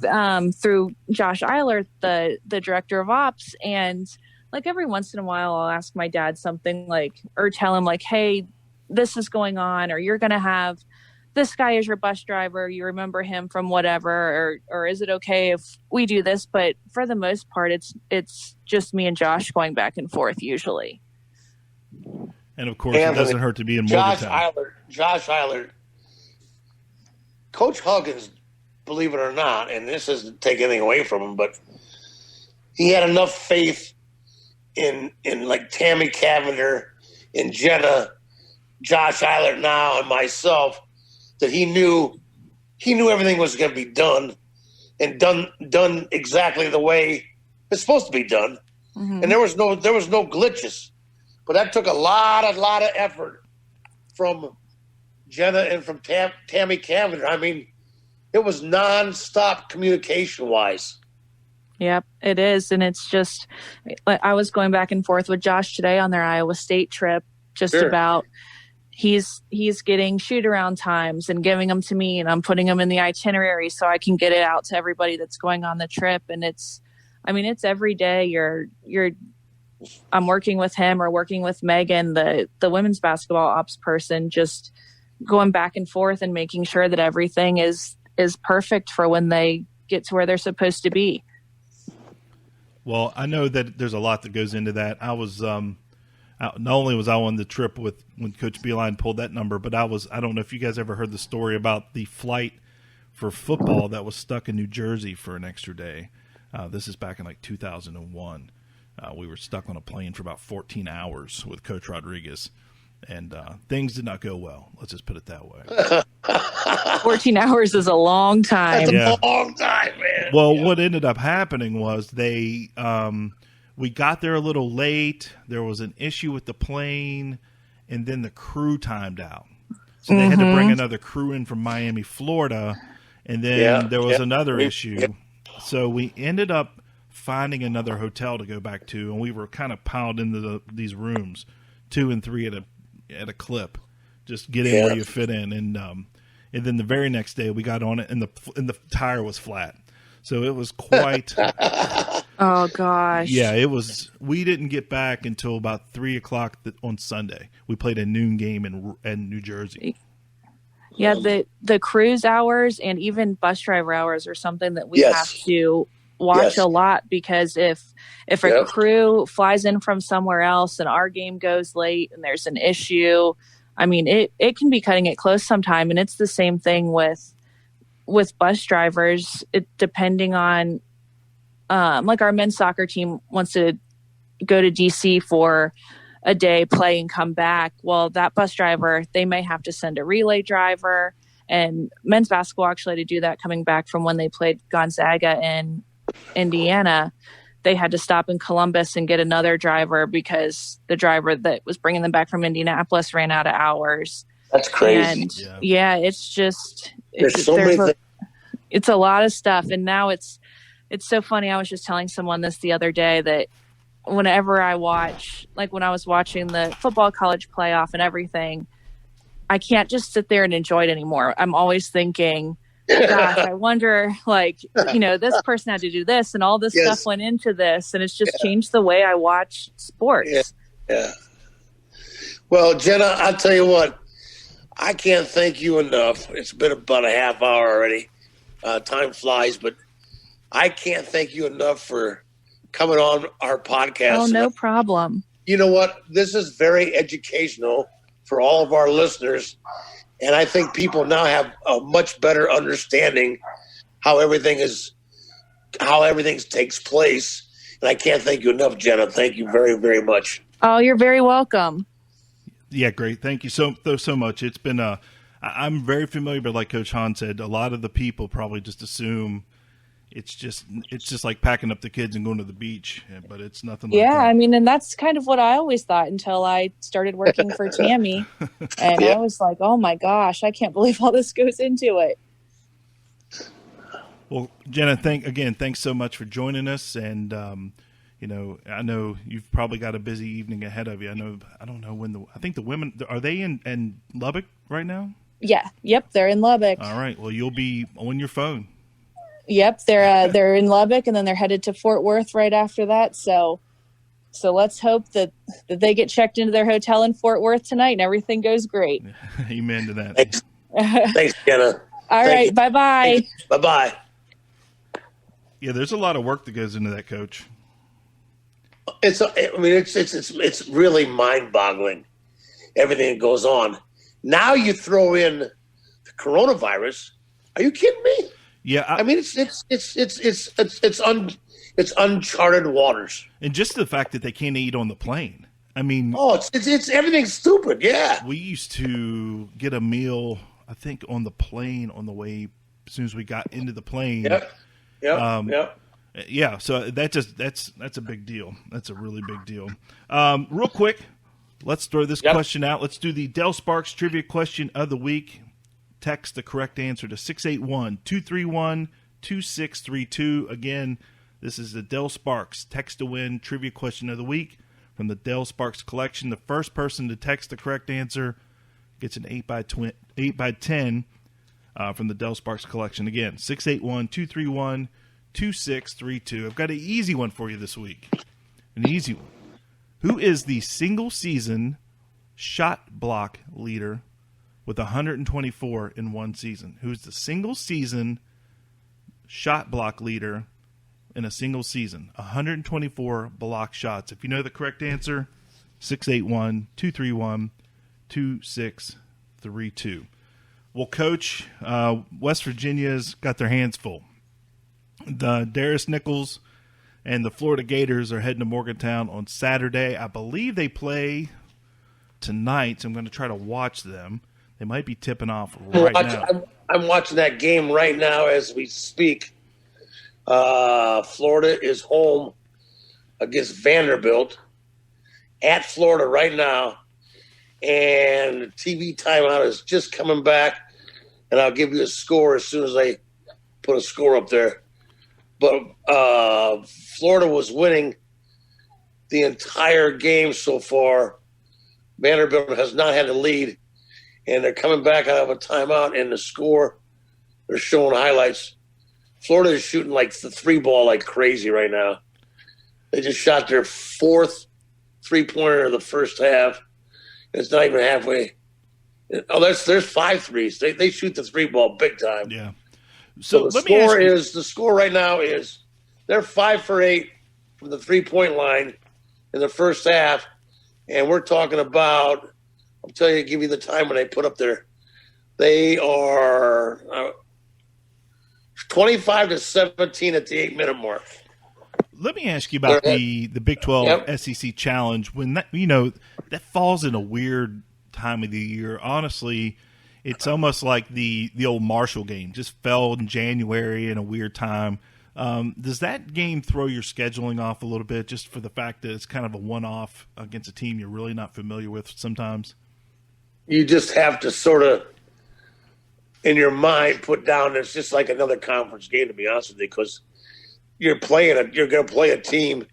Through Josh Eiler, the director of ops, and like every once in a while I'll ask my dad something, like, or tell him like, hey, this is going on, or you're gonna have this guy as your bus driver, you remember him from whatever, or is it okay if we do this? But for the most part, it's just me and Josh going back and forth usually. And of course, it doesn't hurt to be in Morgantown. Josh Eiler, Coach Huggins, believe it or not, and this isn't take anything away from him, but he had enough faith in like Tammy Cavender, in Jenna, Josh Eiler now, and myself, that he knew everything was going to be done, and done exactly the way it's supposed to be done. Mm-hmm. And there was no glitches, but that took a lot of effort from Jenna and from Tammy Cavender. I mean, it was nonstop communication wise. Yep, it is. And it's just, I was going back and forth with Josh today on their Iowa State trip, just about he's getting shoot around times and giving them to me, and I'm putting them in the itinerary so I can get it out to everybody that's going on the trip. And it's every day I'm working with him or working with Megan, the women's basketball ops person, just going back and forth and making sure that everything is perfect for when they get to where they're supposed to be. Well, I know that there's a lot that goes into that. I was not only was I on the trip when Coach Beeline pulled that number, but I don't know if you guys ever heard the story about the flight for football that was stuck in New Jersey for an extra day. This is back in like 2001. We were stuck on a plane for about 14 hours with Coach Rodriguez, and things did not go well. Let's just put it that way. 14 hours is a long time. That's a long time, man. Well, what ended up happening was we got there a little late. There was an issue with the plane, and then the crew timed out. So they had to bring another crew in from Miami, Florida, and then there was another issue. So we ended up finding another hotel to go back to, and we were kind of piled into these rooms, 2 and 3 at a clip, just get in where you fit in. And then the very next day we got on it, and the tire was flat. So it was quite. Oh gosh. Yeah, it was. We didn't get back until about 3:00 on Sunday. We played a noon game in New Jersey. Yeah, the cruise hours and even bus driver hours are something that we have to watch a lot, because if a crew flies in from somewhere else and our game goes late and there's an issue, I mean, it can be cutting it close sometime. And it's the same thing with bus drivers, depending on, like our men's soccer team wants to go to DC for a day, play, and come back. Well, that bus driver, they may have to send a relay driver, and men's basketball actually had to do that coming back from when they played Gonzaga in Indiana. they had to stop in Columbus and get another driver because the driver that was bringing them back from Indianapolis ran out of hours. That's crazy. And it's just There's so many things. It's a lot of stuff. And now it's so funny. I was just telling someone this the other day that whenever I watch, like when I was watching the football college playoff and everything, I can't just sit there and enjoy it anymore. I'm always thinking, gosh, I wonder, like, this person had to do this and all this stuff went into this. And it's just changed the way I watch sports. Yeah. Well, Jenna, I'll tell you what, I can't thank you enough. It's been about a half hour already. Time flies, but I can't thank you enough for coming on our podcast. Oh, no problem. You know what? This is very educational for all of our listeners. And I think people now have a much better understanding how everything takes place. And I can't thank you enough, Jenna. Thank you very, very much. Oh, you're very welcome. Yeah, great. Thank you so much. It's been I'm very familiar, but like Coach Hahn said, a lot of the people probably just assume it's just like packing up the kids and going to the beach, but it's nothing like that. Yeah, I mean, and that's kind of what I always thought until I started working for Tammy. And I was like, oh my gosh, I can't believe all this goes into it. Well, Jenna, thanks so much for joining us. And, I know you've probably got a busy evening ahead of you. I don't know I think the women, are they in Lubbock right now? Yeah. Yep. They're in Lubbock. All right. Well, you'll be on your phone. Yep, they're in Lubbock, and then they're headed to Fort Worth right after that. So let's hope that they get checked into their hotel in Fort Worth tonight and everything goes great. Amen to that. Thanks, Jenna. All right, bye-bye. Bye-bye. Yeah, there's a lot of work that goes into that, Coach. It's really mind-boggling, everything that goes on. Now you throw in the coronavirus. Are you kidding me? Yeah, it's uncharted waters. And just the fact that they can't eat on the plane. I mean, it's everything's stupid. Yeah, we used to get a meal, I think, on the plane on the way as soon as we got into the plane. Yep. Yeah, so that's a big deal. That's a really big deal. Real quick, let's throw this question out. Let's do the Dell Sparks trivia question of the week. Text the correct answer to 681-231-2632. Again, this is the Dell Sparks Text to Win trivia question of the week from the Dell Sparks collection. The first person to text the correct answer gets an 8x10 from the Dell Sparks collection. Again, 681-231-2632. I've got an easy one for you this week. An easy one. Who is the single-season shot block leader with 124 in one season? Who's the single-season shot block leader in a single season? 124 block shots. If you know the correct answer, 681-231-2632. Well, Coach, West Virginia's got their hands full. The Darius Nichols and the Florida Gators are heading to Morgantown on Saturday. I believe they play tonight, so I'm going to try to watch them. They might be tipping off now. I'm watching that game right now as we speak. Florida is home against Vanderbilt at Florida right now. And the TV timeout is just coming back. And I'll give you a score as soon as I put a score up there. But Florida was winning the entire game so far. Vanderbilt has not had a lead. And they're coming back out of a timeout, and the score, they're showing highlights. Florida is shooting like the three ball like crazy right now. They just shot their fourth three-pointer of the first half. It's not even halfway. Oh, there's 5 threes. They shoot the three ball big time. Yeah. So the score right now is they're 5 for 8 from the 3-point line in the first half, and we're talking about. I'll tell you, give you the time when they put up there. They are 25-17 at the 8-minute mark. Let me ask you about the Big 12 SEC Challenge. When that that falls in a weird time of the year. Honestly, it's almost like the old Marshall game. Just fell in January in a weird time. Does that game throw your scheduling off a little bit, just for the fact that it's kind of a one-off against a team you're really not familiar with sometimes? You just have to sort of, in your mind, put down it's just like another conference game, to be honest with you, because you're going to play a team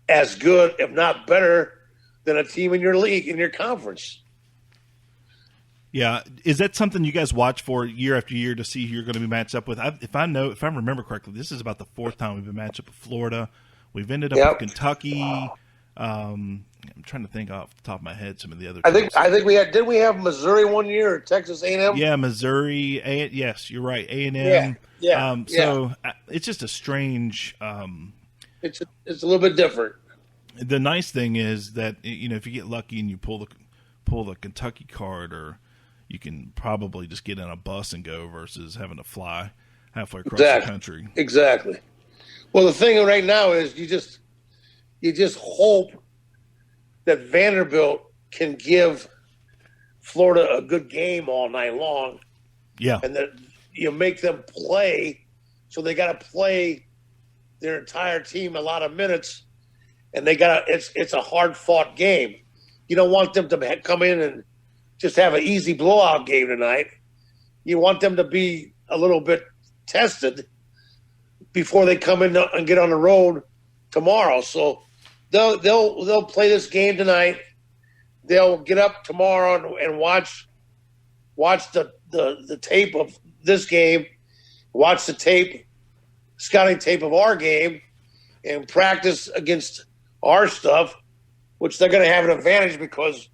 as good, if not better, than a team in your league, in your conference. Yeah, is that something you guys watch for year after year to see who you're going to be matched up with? If I remember correctly, this is about the fourth time we've been matched up with Florida. We've ended up with Kentucky. I'm trying to think off the top of my head some of the other teams. I think we had. Did we have Missouri one year or Texas A&M? Yeah, Missouri. Yes, you're right. A&M. Yeah. So it's just a strange. It's a little bit different. The nice thing is that if you get lucky and you pull the Kentucky card, or you can probably just get in a bus and go versus having to fly halfway across the country. Exactly. Well, the thing right now is you just hope that Vanderbilt can give Florida a good game all night long. Yeah. And that you make them play, so they got to play their entire team a lot of minutes, and it's a hard-fought game. You don't want them to come in and just have an easy blowout game tonight. You want them to be a little bit tested before they come in and get on the road tomorrow. So they'll play this game tonight. They'll get up tomorrow and watch the tape of this game, watch the scouting tape of our game, and practice against our stuff, which they're going to have an advantage because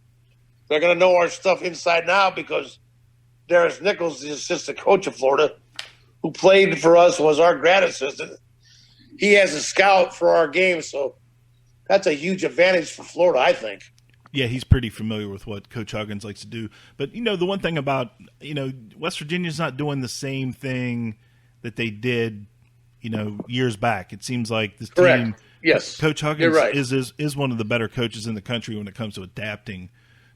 they're going to know our stuff inside and out, because Darius Nichols, the assistant coach of Florida, who played for us, was our grad assistant. He has a scout for our game, so that's a huge advantage for Florida, I think. Yeah, he's pretty familiar with what Coach Huggins likes to do. But, the one thing about, West Virginia's not doing the same thing that they did, years back. It seems like this team – yes, Coach Huggins you're right. is one of the better coaches in the country when it comes to adapting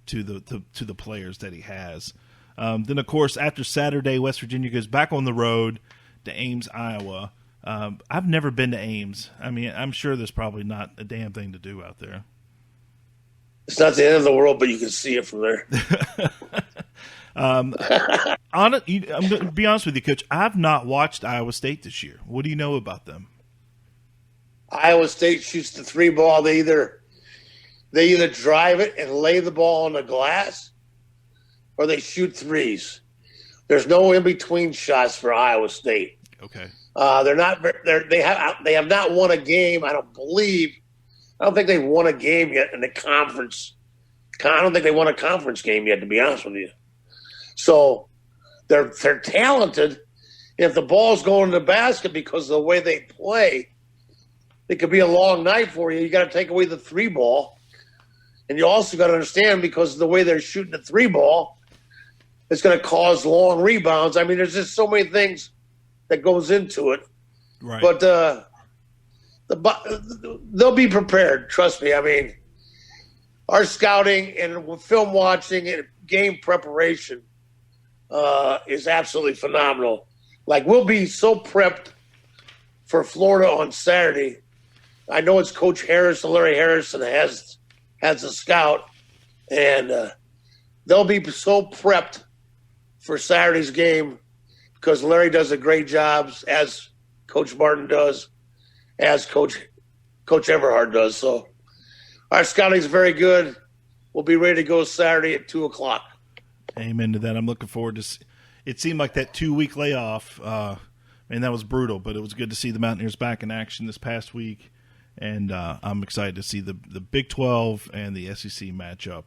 to the players that he has. Then, of course, after Saturday, West Virginia goes back on the road to Ames, Iowa. I've never been to Ames. I mean, I'm sure there's probably not a damn thing to do out there. It's not the end of the world, but you can see it from there. I'm going to be honest with you, Coach. I've not watched Iowa State this year. What do you know about them? Iowa State shoots the three ball. They either drive it and lay the ball on the glass, or they shoot threes. There's no in between shots for Iowa State. Okay. They have not won a game. I don't think they've won a game yet in the conference. I don't think they won a conference game yet, to be honest with you. So they're talented. If the ball's going to the basket because of the way they play, it could be a long night for you. You got to take away the three ball. And you also got to understand, because of the way they're shooting the three ball, it's going to cause long rebounds. I mean, there's just so many things that goes into it. Right. But they'll be prepared. Trust me. I mean, our scouting and film watching and game preparation is absolutely phenomenal. Like, we'll be so prepped for Florida on Saturday. I know it's Coach Harrison, Larry Harrison, has a scout, and they'll be so prepped for Saturday's game, because Larry does a great job, as Coach Martin does, as Coach Everhart does. So our scouting is very good. We'll be ready to go Saturday at 2:00. Amen to that. I'm looking forward to. It seemed like that 2-week layoff, and that was brutal, but it was good to see the Mountaineers back in action this past week. And I'm excited to see the Big 12 and the SEC matchup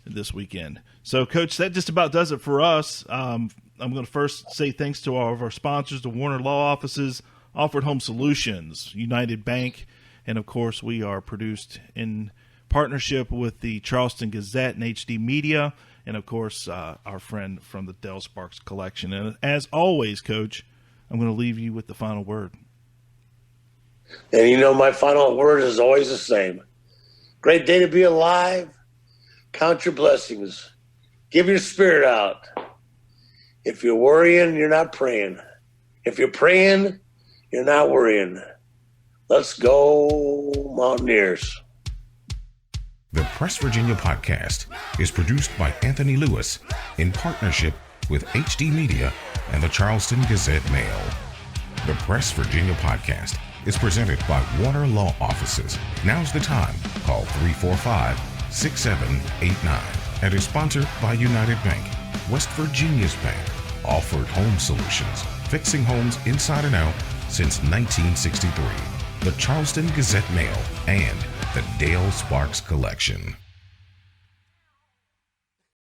this weekend. So, Coach, that just about does it for us. I'm going to first say thanks to all of our sponsors, the Warner Law Offices, Alfred Home Solutions, United Bank, and, of course, we are produced in partnership with the Charleston Gazette and HD Media, and, of course, our friend from the Dell Sparks Collection. And as always, Coach, I'm going to leave you with the final word. And my final word is always the same. Great day to be alive. Count your blessings. Give your spirit out. If you're worrying, you're not praying. If you're praying, you're not worrying. Let's go, Mountaineers. The Press Virginia podcast is produced by Anthony Lewis in partnership with HD Media and the Charleston Gazette-Mail. The Press Virginia podcast is presented by Warner Law Offices. Now's the time. Call 345-6789 and is sponsored by United Bank, West Virginia's bank. Alford Home Solutions, fixing homes inside and out since 1963. The Charleston Gazette-Mail and the Dale Sparks Collection.